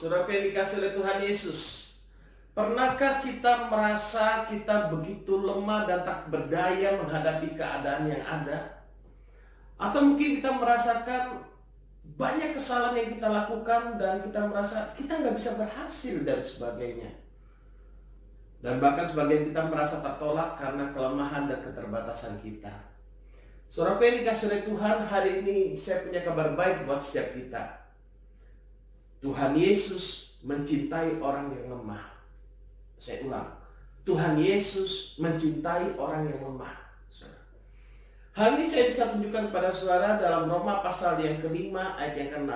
Saudara yang dikasih oleh Tuhan Yesus, pernahkah kita merasa kita begitu lemah dan tak berdaya menghadapi keadaan yang ada? Atau mungkin kita merasakan banyak kesalahan yang kita lakukan dan kita merasa kita nggak bisa berhasil dan sebagainya. Dan bahkan sebagian kita merasa tertolak karena kelemahan dan keterbatasan kita. Saudara yang dikasih oleh Tuhan, hari ini saya punya kabar baik buat setiap kita. Tuhan Yesus mencintai orang yang lemah. Saya ulang, Tuhan Yesus mencintai orang yang lemah. Hal ini saya bisa tunjukkan kepada saudara dalam Roma pasal yang ke-5 ayat yang ke-6.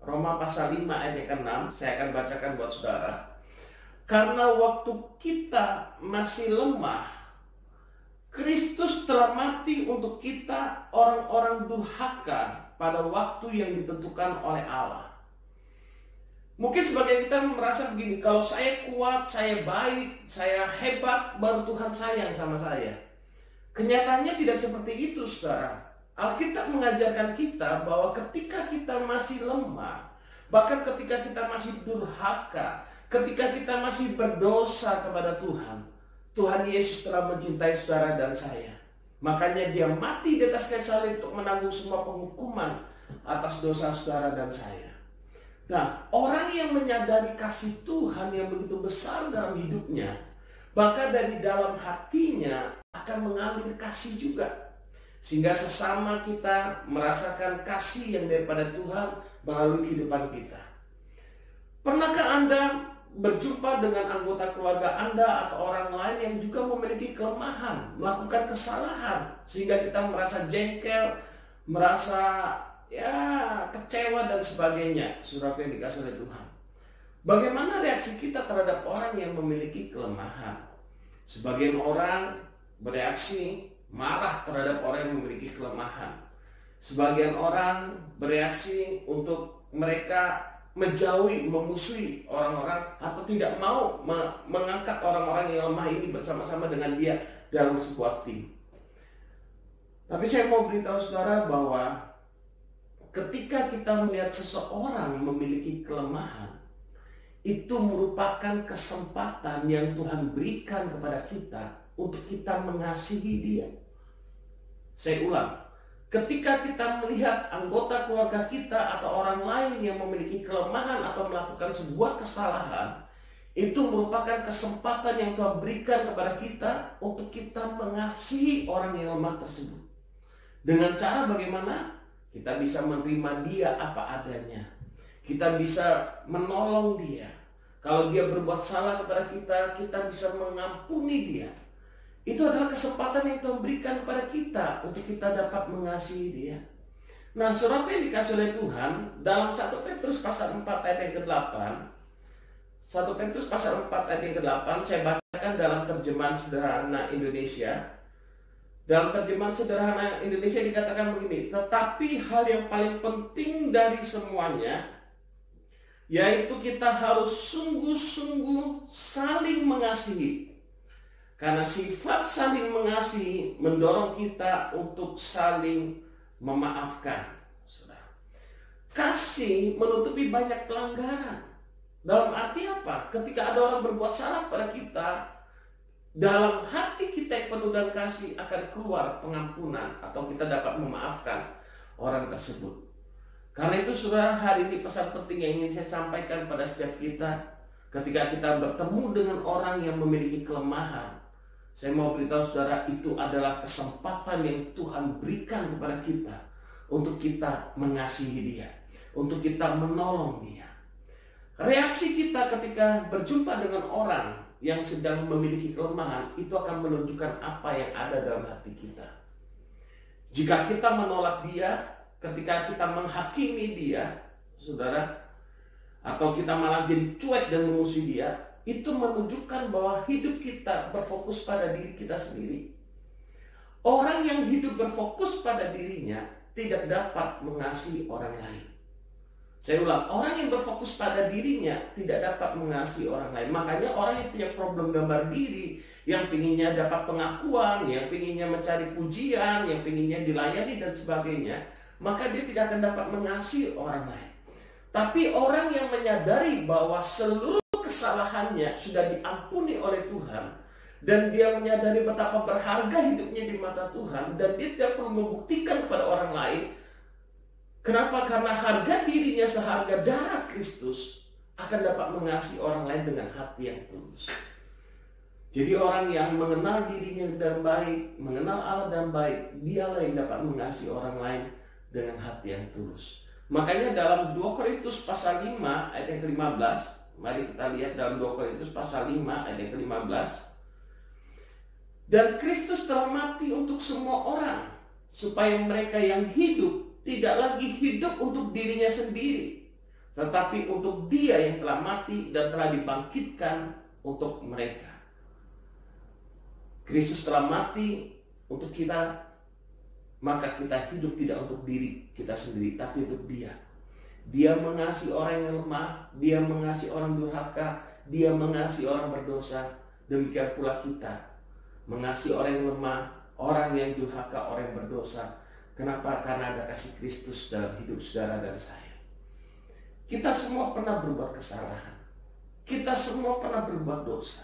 Roma pasal 5 ayat yang ke-6, saya akan bacakan buat saudara. Karena waktu kita masih lemah, Kristus telah mati untuk kita orang-orang durhaka pada waktu yang ditentukan oleh Allah. Mungkin sebagian kita merasa begini, kalau saya kuat, saya baik, saya hebat, baru Tuhan sayang sama saya. Kenyataannya tidak seperti itu, saudara. Alkitab mengajarkan kita bahwa ketika kita masih lemah, bahkan ketika kita masih durhaka, ketika kita masih berdosa kepada Tuhan, Tuhan Yesus telah mencintai saudara dan saya. Makanya dia mati di atas kayu salib untuk menanggung semua penghukuman atas dosa saudara dan saya. Nah, orang yang menyadari kasih Tuhan yang begitu besar dalam hidupnya, bahkan dari dalam hatinya akan mengalir kasih juga. Sehingga sesama kita merasakan kasih yang daripada Tuhan melalui kehidupan kita. Pernahkah Anda berjumpa dengan anggota keluarga Anda atau orang lain yang juga memiliki kelemahan, melakukan kesalahan, sehingga kita merasa jengkel, merasa kecewa dan sebagainya, saudara yang dikasih oleh Tuhan. Bagaimana reaksi kita terhadap orang yang memiliki kelemahan? Sebagian orang bereaksi marah terhadap orang yang memiliki kelemahan. Sebagian orang bereaksi untuk mereka menjauhi, memusuhi orang-orang atau tidak mau mengangkat orang-orang yang lemah ini bersama-sama dengan dia dalam sebuah tim. Tapi saya mau beritahu saudara bahwa ketika kita melihat seseorang memiliki kelemahan, itu merupakan kesempatan yang Tuhan berikan kepada kita untuk kita mengasihi dia. Saya ulang, ketika kita melihat anggota keluarga kita atau orang lain yang memiliki kelemahan atau melakukan sebuah kesalahan, itu merupakan kesempatan yang Tuhan berikan kepada kita untuk kita mengasihi orang yang lemah tersebut. Dengan cara bagaimana? Kita bisa menerima dia apa adanya. Kita bisa menolong dia. Kalau dia berbuat salah kepada kita, kita bisa mengampuni dia. Itu adalah kesempatan yang Tuhan berikan kepada kita untuk kita dapat mengasihi dia. Nah, saudara yang dikasih oleh Tuhan, dalam 1 Petrus pasal 4 ayat yang ke-8, 1 Petrus pasal 4 ayat yang ke-8, saya bacakan dalam terjemahan sederhana Indonesia. Dalam terjemahan sederhana Indonesia dikatakan begini, tetapi hal yang paling penting dari semuanya, yaitu kita harus sungguh-sungguh saling mengasihi. Karena sifat saling mengasihi mendorong kita untuk saling memaafkan. Kasih menutupi banyak pelanggaran. Dalam arti apa? Ketika ada orang berbuat salah pada kita, dalam hati kita yang penuh dan kasih akan keluar pengampunan atau kita dapat memaafkan orang tersebut. Karena itu saudara, hari ini pesan penting yang ingin saya sampaikan pada setiap kita. Ketika kita bertemu dengan orang yang memiliki kelemahan, saya mau beritahu saudara, itu adalah kesempatan yang Tuhan berikan kepada kita untuk kita mengasihi dia, untuk kita menolong dia. Reaksi kita ketika berjumpa dengan orang yang sedang memiliki kelemahan, itu akan menunjukkan apa yang ada dalam hati kita. Jika kita menolak dia, ketika kita menghakimi dia, saudara, atau kita malah jadi cuek dan memusuhi dia, itu menunjukkan bahwa hidup kita berfokus pada diri kita sendiri. Orang yang hidup berfokus pada dirinya tidak dapat mengasihi orang lain. Saya ulang, orang yang berfokus pada dirinya tidak dapat mengasihi orang lain. Makanya orang yang punya problem gambar diri, yang pinginnya dapat pengakuan, yang pinginnya mencari pujian, yang pinginnya dilayani dan sebagainya, maka dia tidak akan dapat mengasihi orang lain. Tapi orang yang menyadari bahwa seluruh kesalahannya sudah diampuni oleh Tuhan, dan dia menyadari betapa berharga hidupnya di mata Tuhan, dan dia tidak perlu membuktikan kepada orang lain. Kenapa? Karena harga dirinya seharga darah Kristus, akan dapat mengasihi orang lain dengan hati yang tulus. Jadi orang yang mengenal dirinya dan baik, mengenal Allah dan baik, dialah yang dapat mengasihi orang lain dengan hati yang tulus. Makanya dalam 2 Korintus pasal 5 ayat yang ke-15, mari kita lihat dalam 2 Korintus pasal 5 ayat yang ke-15. Dan Kristus telah mati untuk semua orang, supaya mereka yang hidup tidak lagi hidup untuk dirinya sendiri, tetapi untuk Dia yang telah mati dan telah dibangkitkan untuk mereka. Kristus telah mati untuk kita, maka kita hidup tidak untuk diri kita sendiri, tapi untuk Dia. Dia mengasihi orang yang lemah, Dia mengasihi orang durhaka, Dia mengasihi orang berdosa. Demikian pula kita mengasihi orang yang lemah, orang yang durhaka, orang yang berdosa. Kenapa? Karena ada kasih Kristus dalam hidup saudara dan saya. Kita semua pernah berbuat kesalahan. Kita semua pernah berbuat dosa.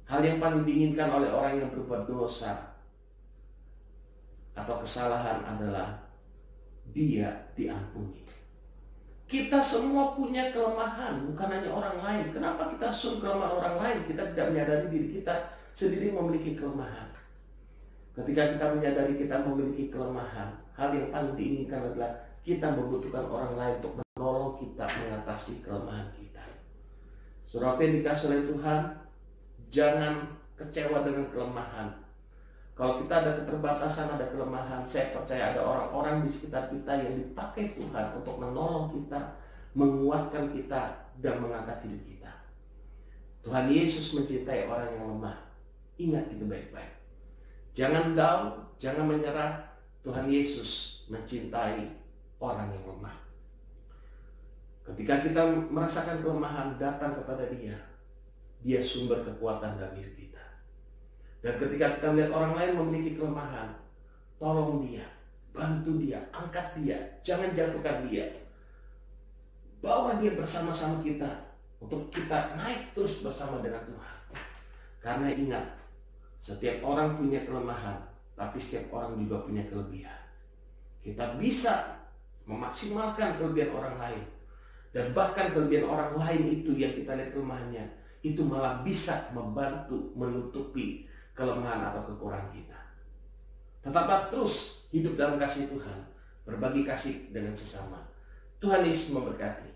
Hal yang paling diinginkan oleh orang yang berbuat dosa atau kesalahan adalah dia diampuni. Kita semua punya kelemahan, bukan hanya orang lain. Kenapa kita asum kelemahan orang lain? Kita tidak menyadari diri kita sendiri memiliki kelemahan. Ketika kita menyadari kita memiliki kelemahan, hal yang paling diinginkan adalah kita membutuhkan orang lain untuk menolong kita mengatasi kelemahan kita. Saudara yang dikasihi oleh Tuhan, jangan kecewa dengan kelemahan. Kalau kita ada keterbatasan, ada kelemahan, saya percaya ada orang-orang di sekitar kita yang dipakai Tuhan untuk menolong kita, menguatkan kita, dan mengangkat hidup kita. Tuhan Yesus mencintai orang yang lemah. Ingat itu baik-baik. Jangan down, jangan menyerah. Tuhan Yesus mencintai orang yang lemah. Ketika kita merasakan kelemahan, datang kepada Dia. Dia sumber kekuatan dalam hidup kita. Dan ketika kita melihat orang lain memiliki kelemahan, tolong dia, bantu dia, angkat dia, jangan jatuhkan dia. Bawa dia bersama-sama kita untuk kita naik terus bersama dengan Tuhan. Karena ingat, setiap orang punya kelemahan, tapi setiap orang juga punya kelebihan. Kita bisa memaksimalkan kelebihan orang lain. Dan bahkan kelebihan orang lain itu yang kita lihat kelemahannya, itu malah bisa membantu menutupi kelemahan atau kekurangan kita. Tetaplah terus hidup dalam kasih Tuhan, berbagi kasih dengan sesama. Tuhan Yesus memberkati.